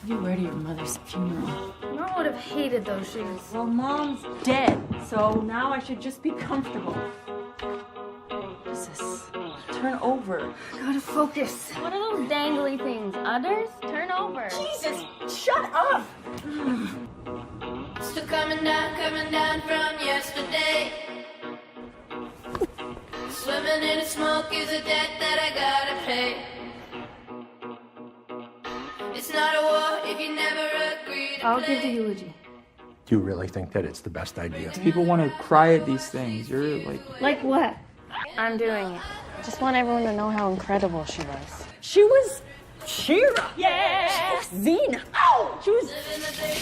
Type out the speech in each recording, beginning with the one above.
You were to your mother's funeral. Mom would have hated those shoes. Well, Mom's dead, so now I should just be comfortable. What is this? Turn over. Gotta focus. What are those dangly things? Udders? Turn over. Jesus, shut up! Still coming down from yesterday. Swimming in the smoke is a debt that I gotta pay. It's not a war if you never agree to I'll play. give the eulogy. Do you really think that it's the best idea? People want to cry at these things. You're like... Like what? I'm doing it. Just want everyone to know how incredible she was. She was Shira. Yeah. She was Xena. Oh, she was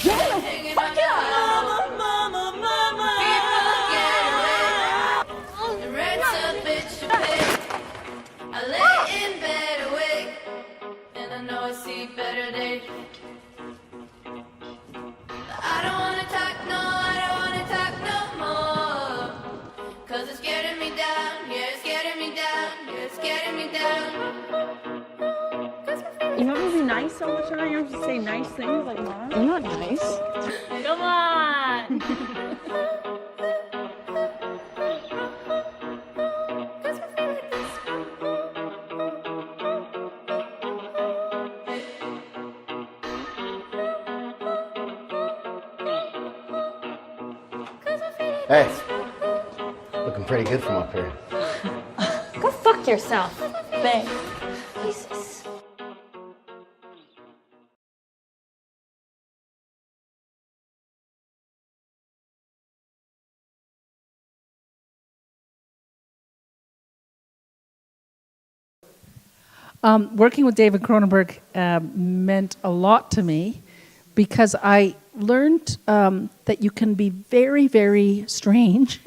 Jenna. Fuck yeah. Mama. People get away. The rent's a bitch to pay. I lay in bed awake, and I know I see better days. I don't wanna talk no more. 'Cause it's getting me down, yeah, it's getting me down, yeah, it's getting me down. You know, be nice so much, and you have to say nice things like Mom. You're not nice. Come on. Hey, looking pretty good from up here. Go fuck yourself. Thanks. Jesus. Working with David Cronenberg meant a lot to me because I learned that you can be very, very strange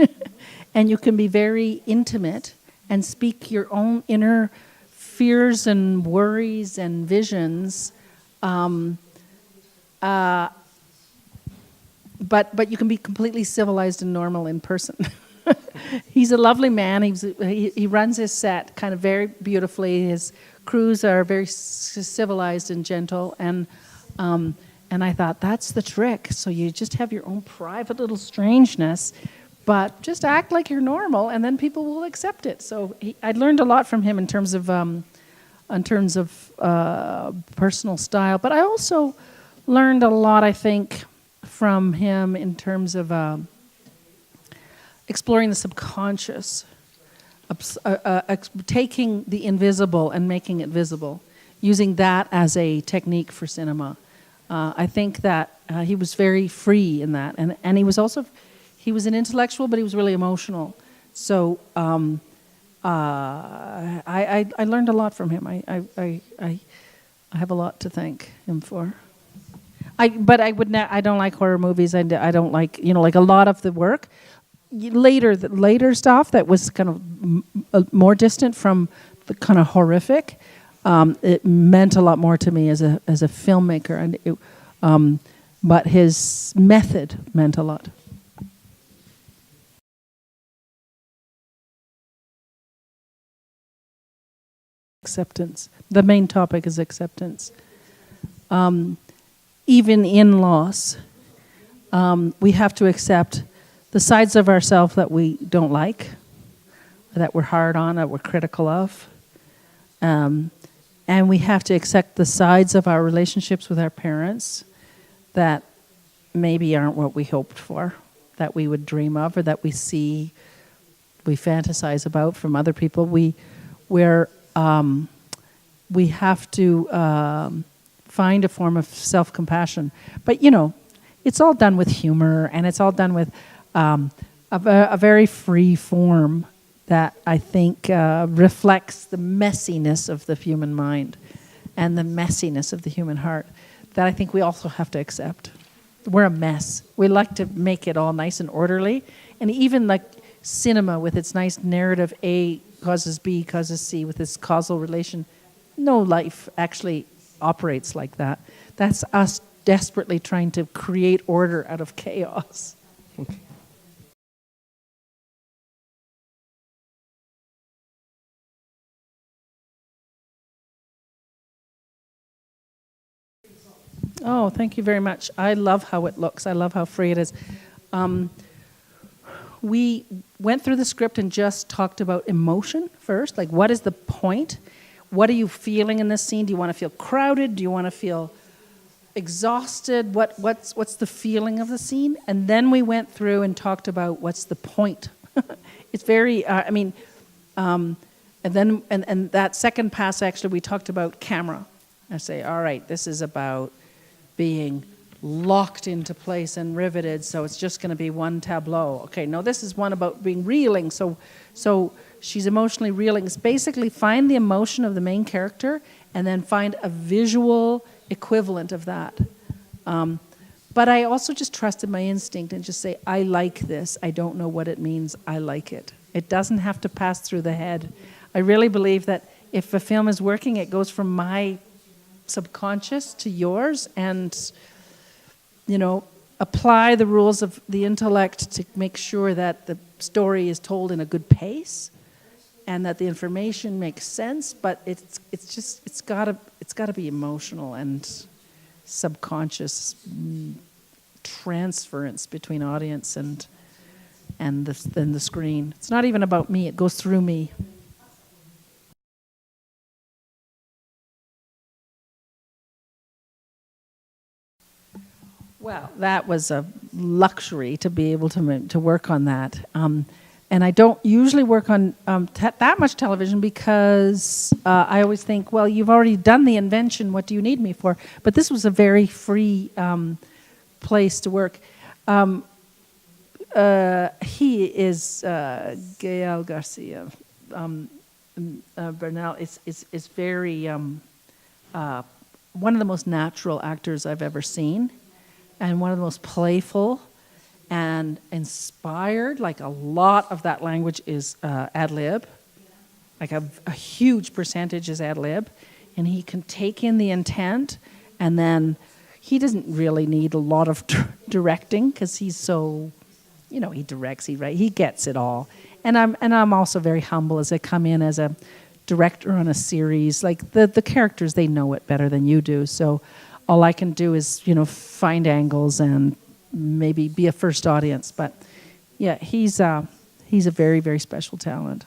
and you can be very intimate and speak your own inner fears and worries and visions. But you can be completely civilized and normal in person. He's a lovely man. He runs his set kind of very beautifully. His crews are very civilized and gentle, and I thought that's the trick. So you just have your own private little strangeness, but just act like you're normal, and then people will accept it. So I learned a lot from him in terms of personal style, but I also learned a lot, I think, from him in terms of exploring the subconscious, taking the invisible and making it visible, using that as a technique for cinema. I think that he was very free in that, and he was also, he was an intellectual, but he was really emotional. So I learned a lot from him. I have a lot to thank him for. I don't like horror movies. I don't like, like a lot of the work. The later stuff that was kind of more distant from the kind of horrific, it meant a lot more to me as a filmmaker, and but his method meant a lot. Acceptance. The main topic is acceptance. Even in loss, we have to accept the sides of ourselves that we don't like, that we're hard on, that we're critical of. And we have to accept the sides of our relationships with our parents that maybe aren't what we hoped for, that we would dream of, or that we see, we fantasize about from other people. We have to find a form of self-compassion. But, it's all done with humor, and it's all done with a very free form that I think reflects the messiness of the human mind and the messiness of the human heart that I think we also have to accept. We're a mess. We like to make it all nice and orderly. And even like cinema with its nice narrative, A causes B causes C with its causal relation, no life actually operates like that. That's us desperately trying to create order out of chaos. Oh, thank you very much. I love how it looks. I love how free it is. We went through the script and just talked about emotion first. Like, what is the point? What are you feeling in this scene? Do you want to feel crowded? Do you want to feel exhausted? What's the feeling of the scene? And then we went through and talked about what's the point. It's very, and that second pass, actually, we talked about camera. I say, all right, this is about being locked into place and riveted, so it's just going to be one tableau. Okay, no, this is one about being reeling, so she's emotionally reeling. It's basically find the emotion of the main character and then find a visual equivalent of that. But I also just trusted my instinct and just say, I like this. I don't know what it means. I like it. It doesn't have to pass through the head. I really believe that if a film is working, it goes from my subconscious to yours, and apply the rules of the intellect to make sure that the story is told in a good pace and that the information makes sense, but it's got to be emotional and subconscious transference between audience and the screen. It's not even about me, it goes through me. Well, that was a luxury to be able to work on that. And I don't usually work on that much television because I always think, well, you've already done the invention, what do you need me for? But this was a very free place to work. He is Gael Garcia. Bernal is very one of the most natural actors I've ever seen, and one of the most playful and inspired. Like, a lot of that language is ad lib. Like a huge percentage is ad lib, and he can take in the intent, and then he doesn't really need a lot of directing because he's so, he directs, he gets it all. And I'm also very humble as I come in as a director on a series. Like the characters, they know it better than you do. So all I can do is, find angles and maybe be a first audience. But yeah, he's a very, very special talent.